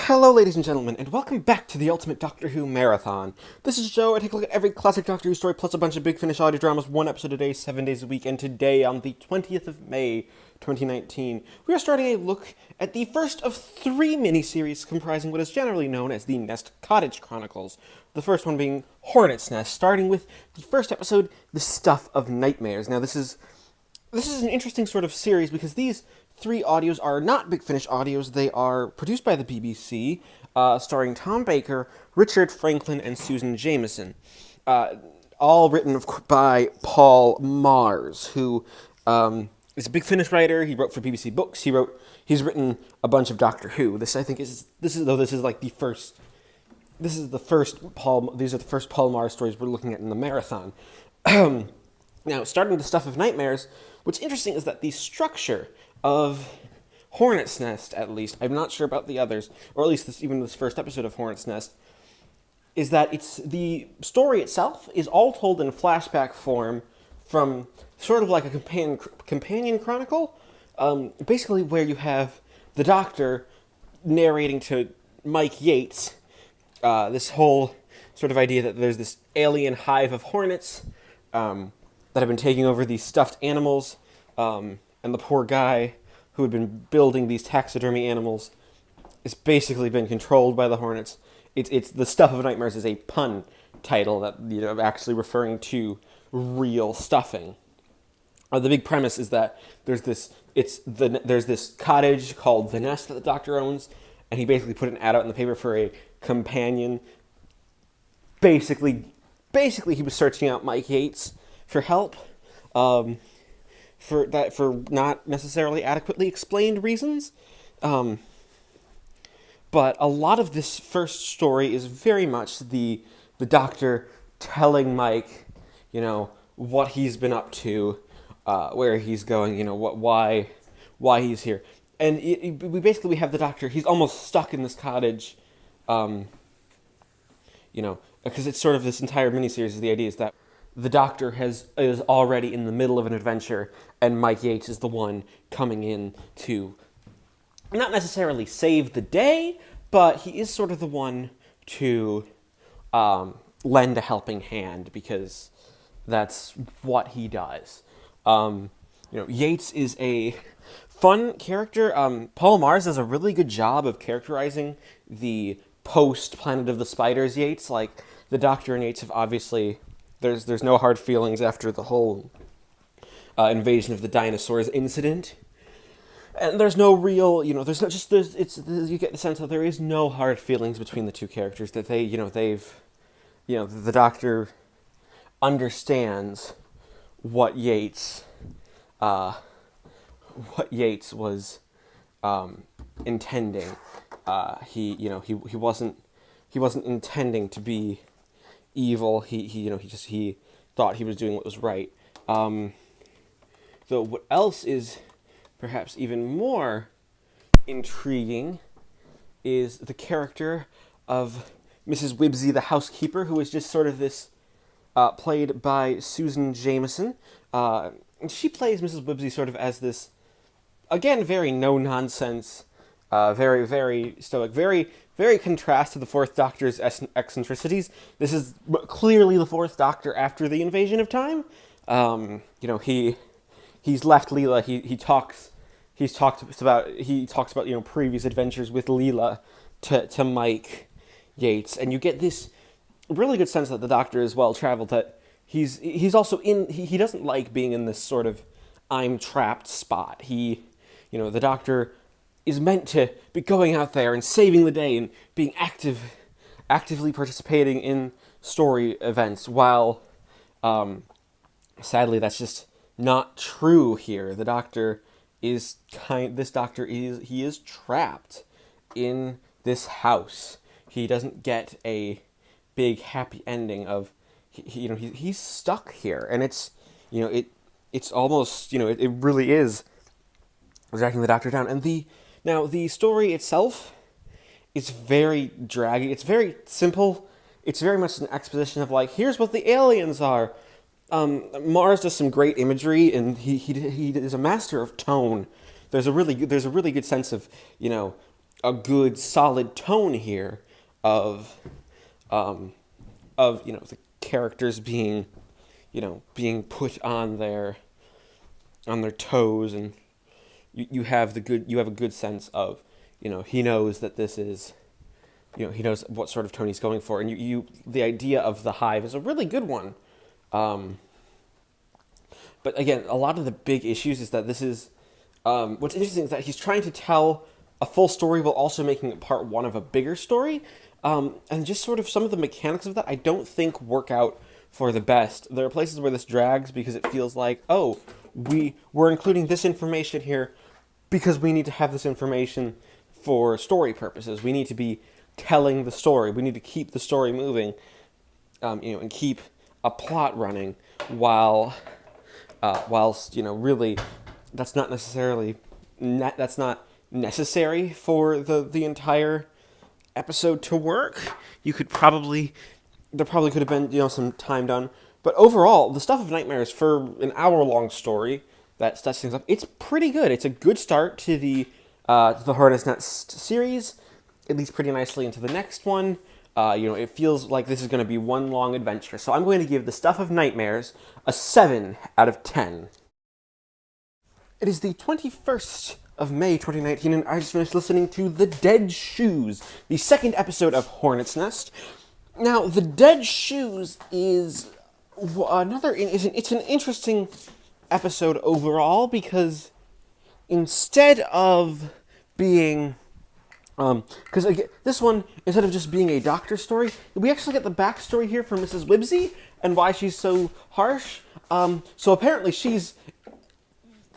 Hello, ladies and gentlemen, and welcome back to the Ultimate Doctor Who Marathon. This is Joe. I take a look at every classic Doctor Who story, plus a bunch of Big Finish audio dramas, one episode a day, 7 days a week, and today, on the 20th of May, 2019, we are starting a look at the first of three miniseries comprising what is generally known as the Nest Cottage Chronicles. The first one being Hornet's Nest, starting with the first episode, The Stuff of Nightmares. Now, this is an interesting sort of series because these three audios are not Big Finish audios. They are produced by the BBC, starring Tom Baker, Richard Franklin, and Susan Jameson. All written by Paul Magrs, who is a Big Finish writer. He wrote for BBC Books. He's written a bunch of Doctor Who. These are the first Paul Magrs stories we're looking at in the marathon. Now, starting the Stuff of Nightmares, what's interesting is that the structure of Hornet's Nest, at least, I'm not sure about the others, or at least this first episode of Hornet's Nest, is that the story itself is all told in flashback form from sort of like a companion chronicle, basically where you have the Doctor narrating to Mike Yates this whole sort of idea that there's this alien hive of hornets that have been taking over these stuffed animals, and the poor guy who had been building these taxidermy animals has basically been controlled by the hornets. It's The Stuff of Nightmares is a pun title that, actually referring to real stuffing. The big premise is that there's this cottage called the Nest that the Doctor owns, and he basically put an ad out in the paper for a companion. Basically he was searching out Mike Yates for help. For not necessarily adequately explained reasons. But a lot of this first story is very much the Doctor telling Mike, what he's been up to, where he's going, why he's here. And we have the Doctor, he's almost stuck in this cottage, because it's sort of this entire miniseries, the idea is that the Doctor is already in the middle of an adventure, and Mike Yates is the one coming in to not necessarily save the day, but he is sort of the one to lend a helping hand, because that's what he does. Yates is a fun character. Paul Magrs does a really good job of characterizing the post-Planet of the Spiders Yates. Like, the Doctor and Yates have obviously... There's no hard feelings after the whole invasion of the dinosaurs incident, and there's no real, you get the sense that there is no hard feelings between the two characters. That the Doctor understands what Yates was intending. He wasn't intending to be evil. He thought he was doing what was right. Though what else is perhaps even more intriguing is the character of Mrs. Wibsey, the housekeeper, who is just sort of this, played by Susan Jameson. And she plays Mrs. Wibsey sort of as this, again, very no-nonsense, very, very stoic, very, very contrast to the Fourth Doctor's eccentricities. This is clearly the Fourth Doctor after the invasion of time. He's left Leela. He talks about previous adventures with Leela to Mike Yates, and you get this really good sense that the Doctor is well traveled. That he's also he doesn't like being in this sort of I'm trapped spot. The Doctor is meant to be going out there and saving the day and being actively participating in story events, while sadly that's just not true here. The Doctor is trapped in this house. He doesn't get a big happy ending of he's stuck here, and it's almost it really is dragging the Doctor down. And the story itself is very draggy. It's very simple. It's very much an exposition of, like, here's what the aliens are. Mars does some great imagery, and he is a master of tone. There's a really good sense of, a good solid tone here of the characters being being put on their toes, and you have a good sense of he knows that this is he knows what sort of tone he's going for, and the idea of the hive is a really good one. But again, a lot of the big issues is that this is what's interesting is that he's trying to tell a full story while also making it part one of a bigger story, and just sort of some of the mechanics of that I don't think work out for the best. There are places where this drags because it feels like, oh, we're including this information here because we need to have this information for story purposes. We need to be telling the story. We need to keep the story moving, and keep a plot running whilst really that's not necessarily that's not necessary for the entire episode to work. There probably could have been some time done, but overall, the Stuff of Nightmares, for an hour-long story that sets things up, it's pretty good. It's a good start to the Hornet's Nest series. It leads pretty nicely into the next one. It feels like this is going to be one long adventure. So I'm going to give the Stuff of Nightmares a 7 out of 10. It is the 21st of May 2019, and I just finished listening to The Dead Shoes, the second episode of Hornet's Nest. Now, The Dead Shoes is it's an interesting episode overall, because instead of being because this one, instead of just being a doctor story, we actually get the backstory here from Mrs. Wibsey and why she's so harsh. So apparently she's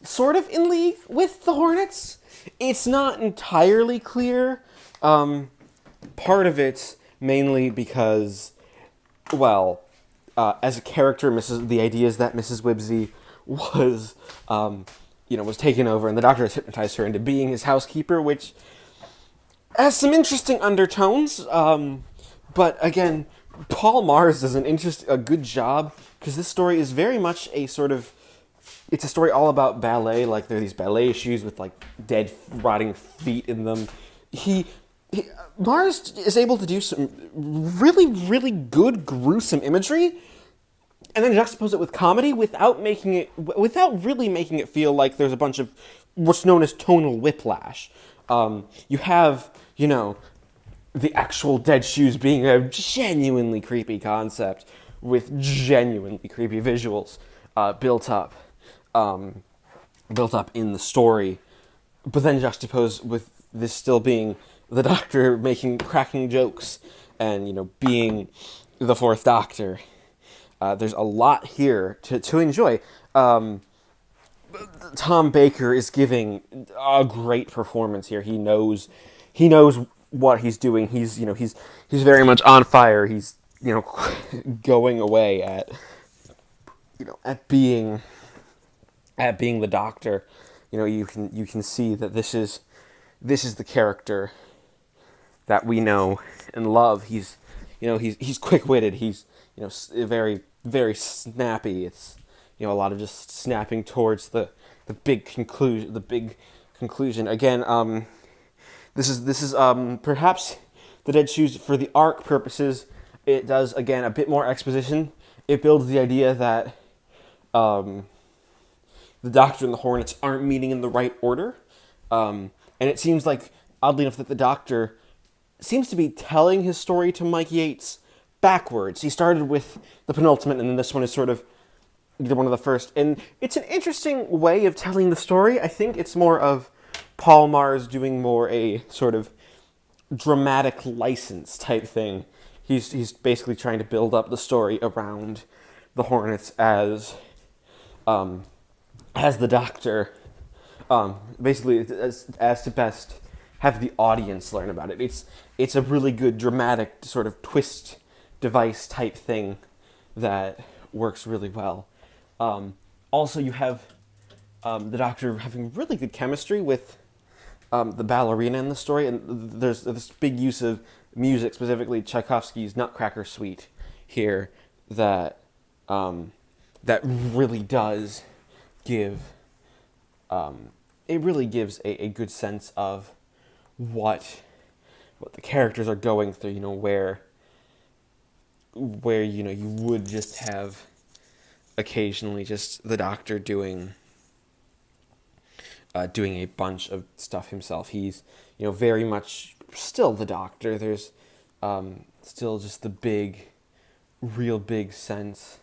sort of in league with the Hornets. It's not entirely clear. Part of it's mainly because, as a character, the idea is that Mrs. Wibsey was, was taken over, and the doctor has hypnotized her into being his housekeeper, which has some interesting undertones, but again, Paul Magrs does a good job, because this story is very much it's a story all about ballet. Like, there are these ballet shoes with dead, rotting feet in them. Magrs is able to do some really, really good, gruesome imagery, and then juxtapose it with comedy without really making it feel like there's a bunch of what's known as tonal whiplash. You have, the actual dead shoes being a genuinely creepy concept with genuinely creepy visuals built up in the story, but then juxtaposed with this still being the Doctor cracking jokes and, being the Fourth Doctor. There's a lot here to enjoy. Tom Baker is giving a great performance here. He knows what he's doing. He's very much on fire. He's going away at being the Doctor. You can see that this is the character that we know and love. He's quick-witted. He's very, very snappy. It's a lot of just snapping towards the big conclusion. Again, this is perhaps The Dead Shoes, for the arc purposes, it does, again, a bit more exposition. It builds the idea that the Doctor and the Hornets aren't meeting in the right order. And it seems like, oddly enough, that the Doctor seems to be telling his story to Mike Yates backwards. He started with the penultimate, and then this one is sort of one of the first. And it's an interesting way of telling the story. I think it's more of Paul Magrs doing more a sort of dramatic license type thing. He's basically trying to build up the story around the Hornets as the Doctor, basically as to best have the audience learn about it. It's a really good dramatic sort of twist device type thing that works really well. Also, you have the Doctor having really good chemistry with the ballerina in the story, and there's this big use of music, specifically Tchaikovsky's Nutcracker Suite here, that really does give it really gives a good sense of what what the characters are going through. Where you would just have occasionally just the Doctor doing a bunch of stuff himself. He's very much still the Doctor. There's still just the real big sense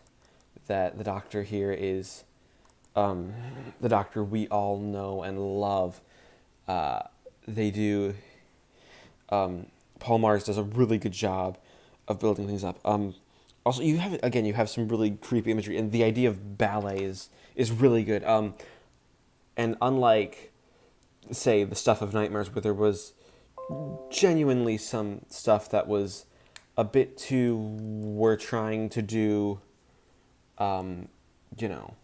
that the Doctor here is the Doctor we all know and love. They do. Paul Magrs does a really good job of building things up. Also, you have some really creepy imagery, and the idea of ballet is really good. And unlike, say, the stuff of Nightmares, where there was genuinely some stuff that was a bit too, we're trying to do, you know,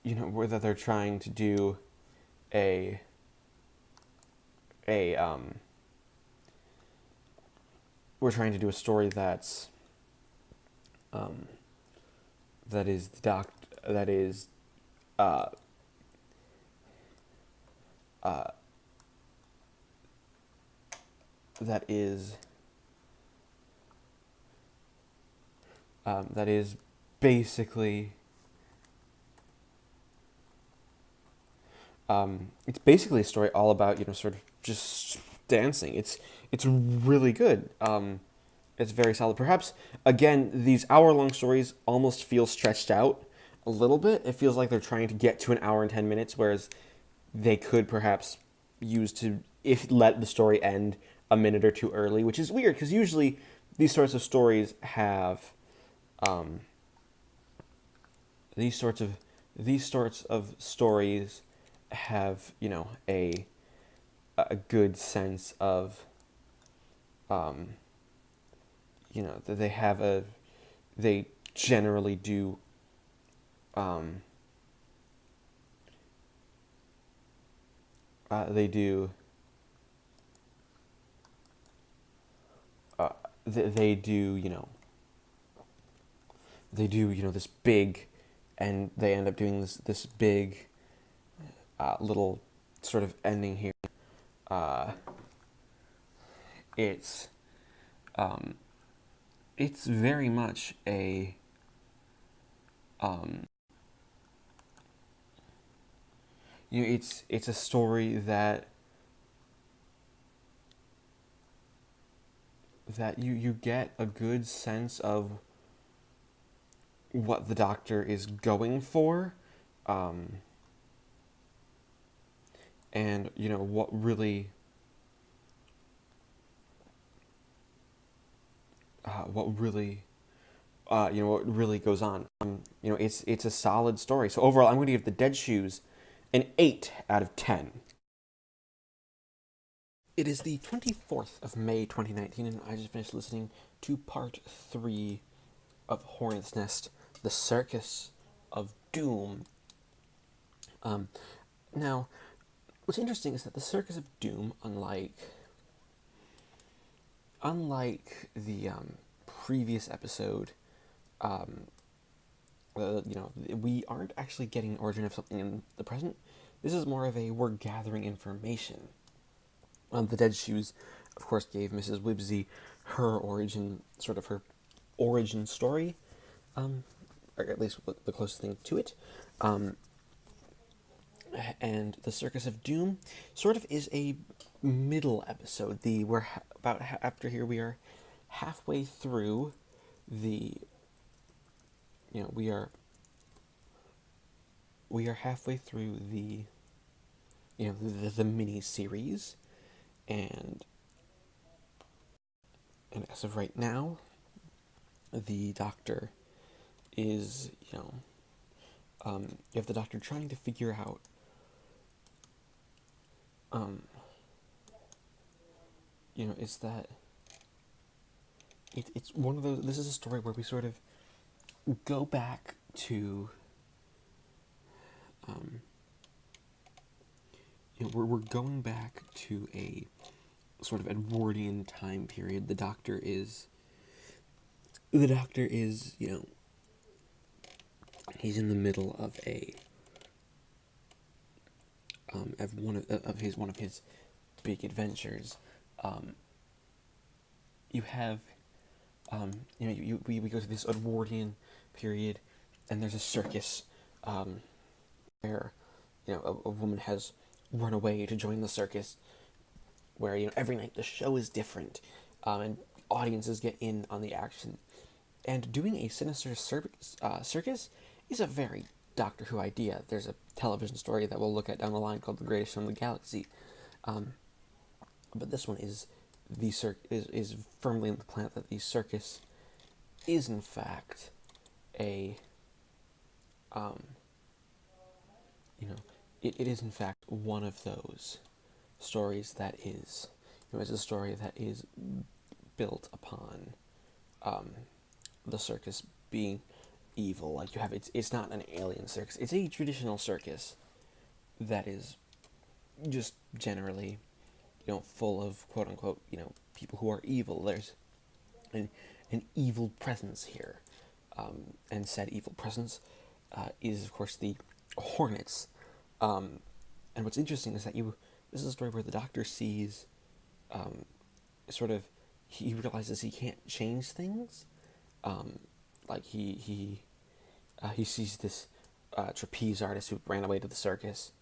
whether they're trying to do a we're trying to do a story that's that is that is that is basically it's basically a story all about sort of just dancing. It's really good. It's very solid. Perhaps again, these hour-long stories almost feel stretched out a little bit. It feels like they're trying to get to an hour and 10 minutes, whereas they could perhaps use to let the story end a minute or two early, which is weird because usually these sorts of stories have these sorts of stories have a good sense of that they generally do they do they do this big, and they end up doing this big little sort of ending here. It's very much it's a story that you get a good sense of what the Doctor is going for, and what really what really goes on. It's a solid story. So overall, I'm going to give The Dead Shoes an 8 out of 10. It is the 24th of May 2019, and I just finished listening to part 3 of Hornet's Nest, The Circus of Doom. Now, what's interesting is that The Circus of Doom, unlike the previous episode, we aren't actually getting origin of something in the present. This is more of a we're gathering information. The Dead Shoes, of course, gave Mrs. Wibsey her origin story, or at least the closest thing to it. And The Circus of Doom sort of is a middle episode. After here we are halfway through we are halfway through the mini series, and as of right now, the Doctor is you have the Doctor trying to figure out is that it's one of those. This is a story where we sort of go back to we're going back to a sort of Edwardian time period. The Doctor is he's in the middle of of one of his big adventures. You have, we go to this Edwardian period, and there's a circus, where, a woman has run away to join the circus, where, every night the show is different, and audiences get in on the action. And doing a sinister circus is a very Doctor Who idea. There's a television story that we'll look at down the line called The Greatest Show in the Galaxy. But this one is is firmly in the plant that the circus is in fact a it is in fact one of those stories that is is a story that is built upon the circus being evil. Like, you have, it's not an alien circus, it's a traditional circus that is just generally full of quote unquote people who are evil. There's an evil presence here, and said evil presence is of course the Hornets. And what's interesting is that this is a story where the Doctor sees he realizes he can't change things. Like he sees this trapeze artist who ran away to the circus.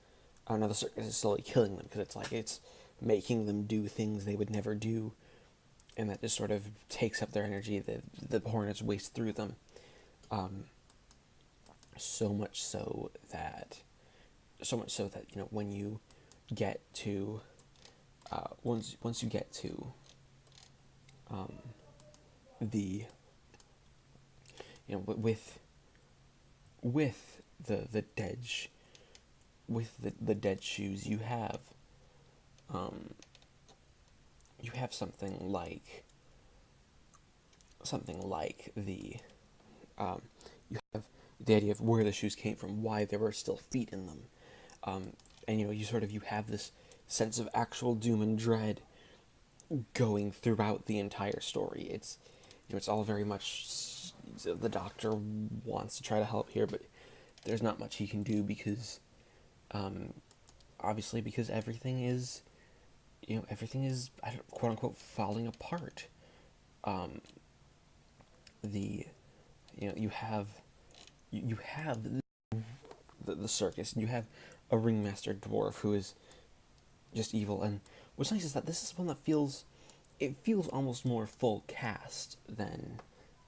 Now the circus is slowly killing them, because it's making them do things they would never do, and that just sort of takes up their energy. The Hornets waste through them, so much so that when you get to once you get to the with the dead shoes, you have something like the you have the idea of where the shoes came from, why there were still feet in them, and you have this sense of actual doom and dread going throughout the entire story. It's all very much the Doctor wants to try to help here, but there's not much he can do, because obviously because everything is quote unquote falling apart. You have the circus, and you have a ringmaster dwarf who is just evil. And what's nice is that this is one that feels almost more full cast than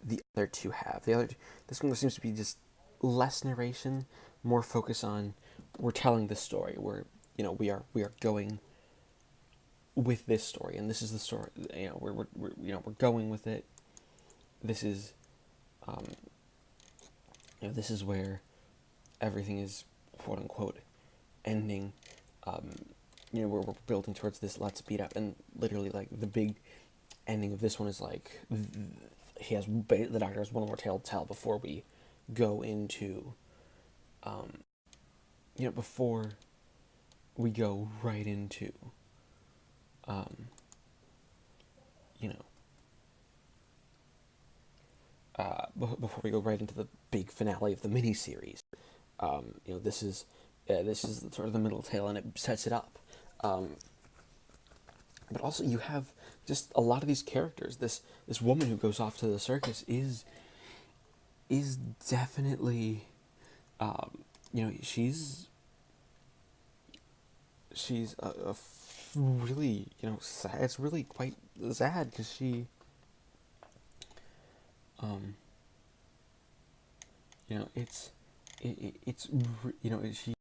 the other two have. This one seems to be just less narration, more focus on, we're telling this story. We are going with this story, and this is the story. We're going with it. This is this is where everything is quote unquote ending. We're building towards this let's beat up, and literally, like, the big ending of this one is like the Doctor has one more tale to tell before we go into before we go right into before we go right into the big finale of the miniseries. This is sort of the middle tale, and it sets it up. But also you have just a lot of these characters. This woman who goes off to the circus is definitely, she's a really, sad. It's really quite sad, because she,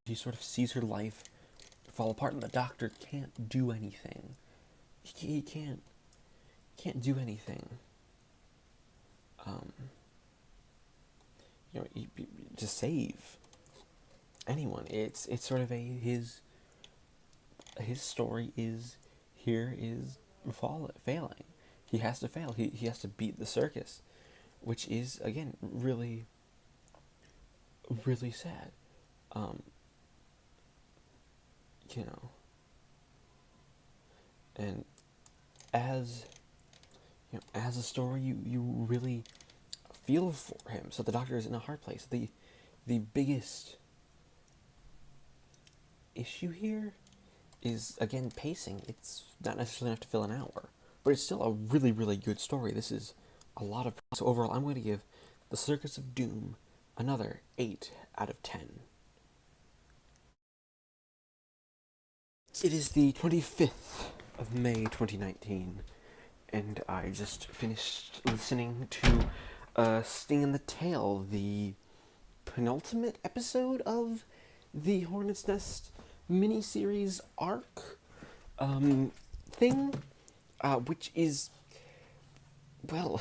she sort of sees her life fall apart, and the Doctor can't do anything. He can't do anything. To save anyone. It's sort of his story is failing. He has to fail. He has to beat the circus, which is again really, really sad. And as a story, you really feel for him. So the Doctor is in a hard place. The biggest issue here is, again, pacing. It's not necessarily enough to fill an hour, but it's still a really, really good story. This is a lot of... So overall, I'm going to give The Circus of Doom another 8 out of 10. It is the 25th of May 2019, and I just finished listening to Sting in the Tail, the penultimate episode of the Hornet's Nest miniseries arc thing, which is, well,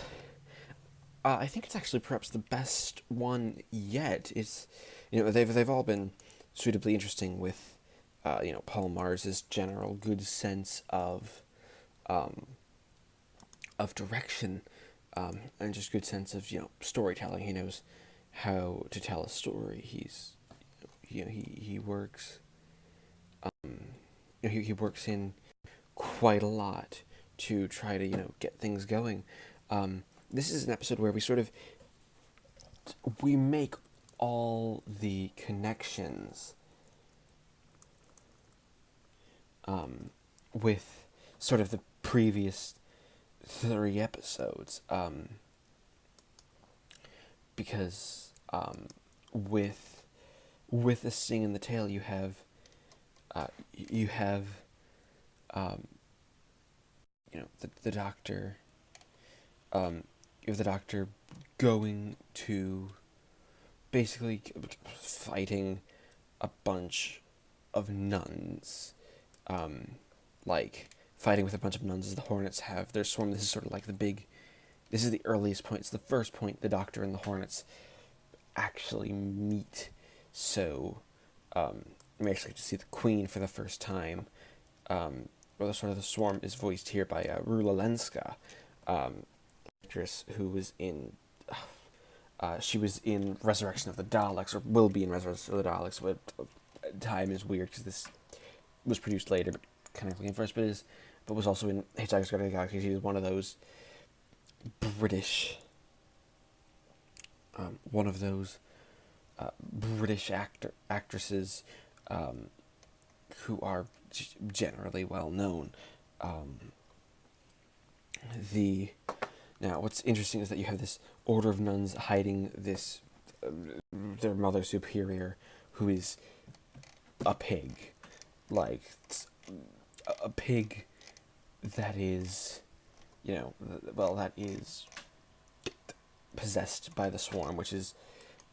I think it's actually perhaps the best one yet. It's, they've all been suitably interesting with, Paul Magrs' general good sense of direction, and just good sense of, storytelling. He knows how to tell a story. He works, he works in quite a lot to try to, get things going. This is an episode where we make all the connections with sort of the previous 3 episodes, because with the Sting in the Tail, you have the doctor, you have the doctor going to basically fighting a bunch of nuns, fighting with a bunch of nuns as the Hornets have their swarm. This is sort of like this is the earliest point. It's the first point the Doctor and the Hornets actually meet. So, we actually get to see the Queen for the first time. The swarm is voiced here by Rula Lenska, actress who was in... she was in Resurrection of the Daleks, or will be in Resurrection of the Daleks, but time is weird because this was produced later, but kind of looking first, but was also in Hitchhiker's Guide to the Galaxy. She was one of those British actresses who are generally well known. Now, what's interesting is that you have this order of nuns hiding this their mother superior, who is a pig, a pig that is, that is possessed by the swarm, which is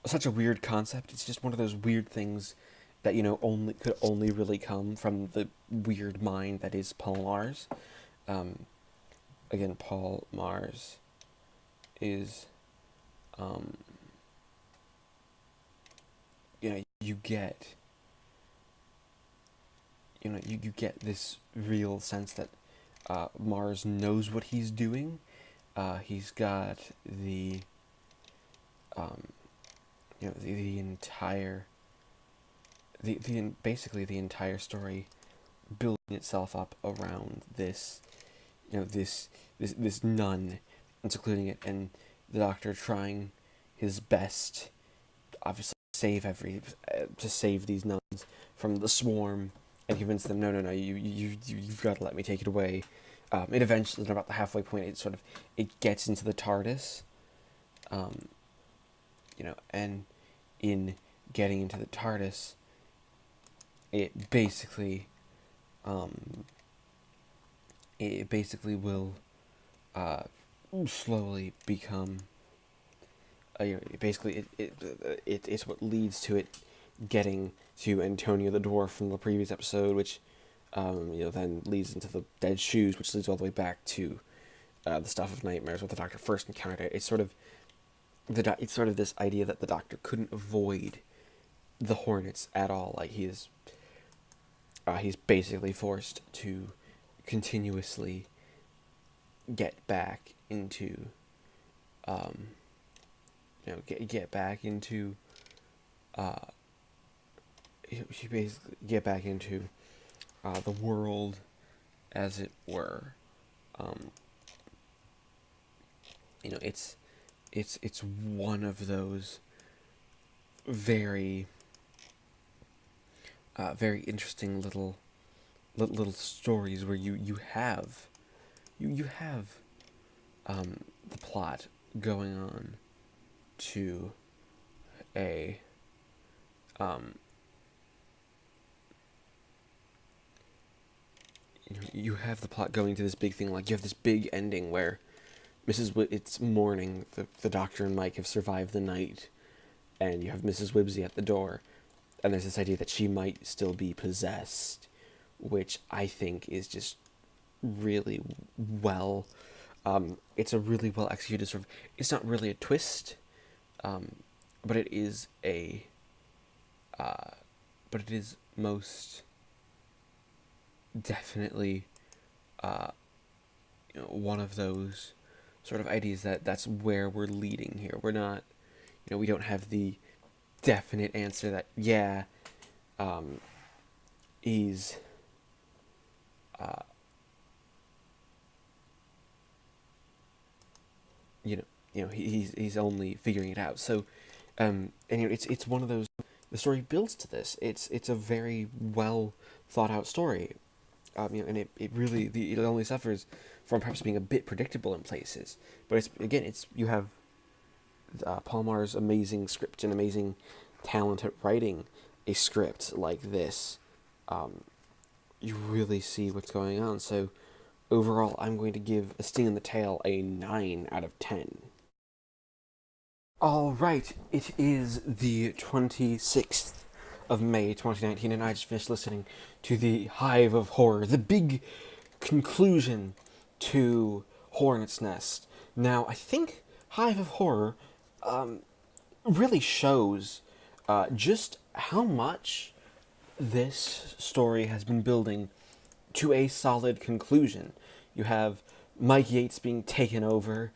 such a weird concept. It's just one of those weird things that, could only really come from the weird mind that is Paul Magrs. Again, Paul Magrs is, you get this real sense that Magrs knows what he's doing. He's got the entire story building itself up around this, this nun, and secluding it, and the Doctor trying his best, obviously, to save these nuns from the swarm, and convince them, no, you've got to let me take it away. It eventually, about the halfway point, it gets into the TARDIS, and in getting into the TARDIS, it basically will slowly become, it's what leads to it getting to Antonio the Dwarf from the previous episode, which then leads into the Dead Shoes, which leads all the way back to the stuff of Nightmares with the Doctor first encountered. It's sort of this idea that the Doctor couldn't avoid the Hornets at all. Like, he's basically forced to continuously get back into get back into the world, as it were. It's one of those very very interesting little stories where you have the plot going on to a you have the plot going to this big thing, like you have this big ending where it's morning, the doctor and Mike have survived the night, and you have Mrs. Wibsey at the door, and there's this idea that she might still be possessed, which I think is just really well, it's a really well executed sort of, it's not really a twist, but it is but it is most definitely, one of those sort of ideas that's where we're leading here. We're not, we don't have the definite answer that, yeah, he's, he's only figuring it out. So, and it's one of those. The story builds to this. It's a very well thought out story, and it really it only suffers from perhaps being a bit predictable in places. But you have Paul Magrs' amazing script and amazing talent at writing a script like this. You really see what's going on. So overall, I'm going to give A Sting in the Tail a 9 out of 10. All right, it is the 26th of May 2019, and I just finished listening to the Hive of Horror, the big conclusion to Hornet's Nest. Now, I think Hive of Horror really shows just how much this story has been building to a solid conclusion. You have Mike Yates being taken over,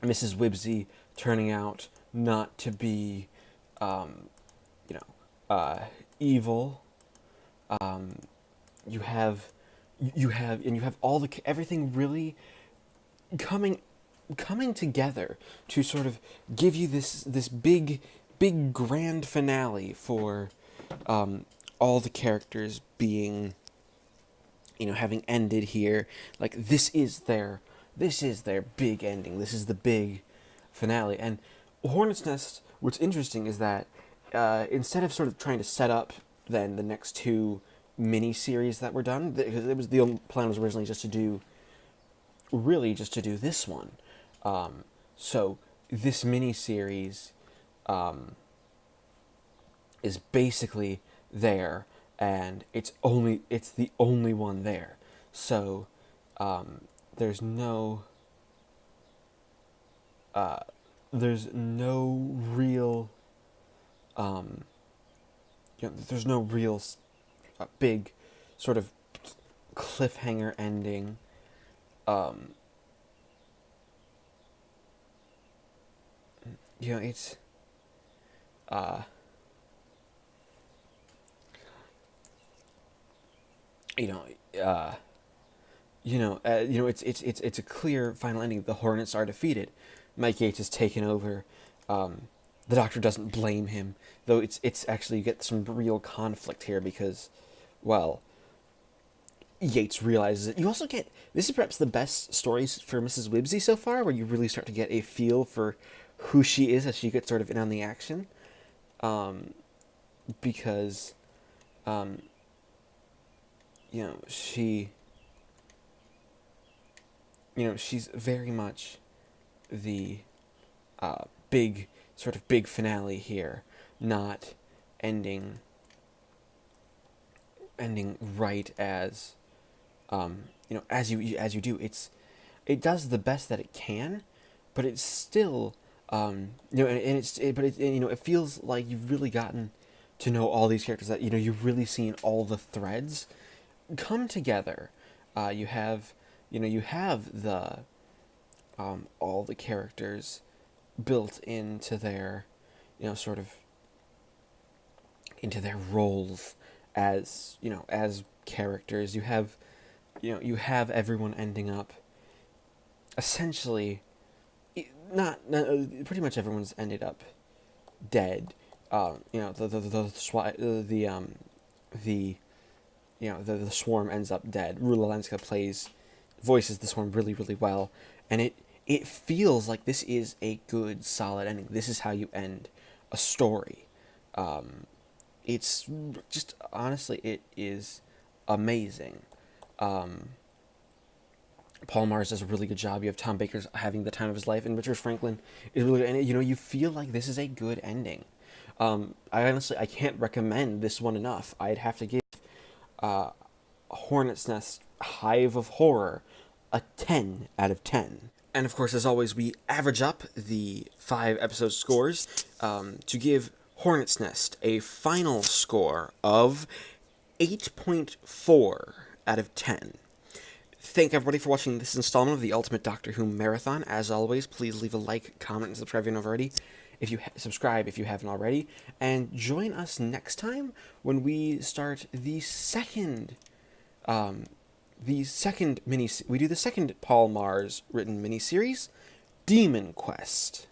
Mrs. Wibsey turning out not to be, evil. You have everything really coming together to sort of give you this big grand finale for all the characters being, having ended here. Like this is their big ending. This is the big finale. And Hornet's Nest, what's interesting is that instead of sort of trying to set up then the next two mini-series that were done, because the plan was originally just to do this one. So this mini-series is basically there, and it's the only one there. So there's no real there's no real big sort of cliffhanger ending. It's it's a clear final ending. The Hornets are defeated. Mike Yates is taken over. The Doctor doesn't blame him, though. It's actually, you get some real conflict here because, well, Yates realizes it. You also get, this is perhaps the best stories for Mrs. Wibsey so far, where you really start to get a feel for who she is as she gets sort of in on the action, because she's very much the big finale here, not ending right as as you do. It does the best that it can, but it's still it feels like you've really gotten to know all these characters, that you've really seen all the threads come together. You have the all the characters built into their sort of into their roles as as characters. You have everyone ending up essentially not pretty much everyone's ended up dead, The swarm ends up dead. Rula Lenska voices the swarm really, really well, and it feels like this is a good, solid ending. This is how you end a story. It's just, honestly, it is amazing. Paul Magrs does a really good job. You have Tom Baker's having the time of his life, and Richard Franklin is really good. And you feel like this is a good ending. I can't recommend this one enough. I'd have to give Hornet's Nest Hive of Horror a 10 out of 10. And of course, as always, we average up the 5 episode scores to give Hornet's Nest a final score of 8.4 out of 10. Thank everybody for watching this installment of the Ultimate Doctor Who Marathon. As always, please leave a like, comment, and subscribe if you haven't already. Subscribe if you haven't already, and join us next time when we start the second mini. We do the second Paul Magrs written miniseries, Demon Quest.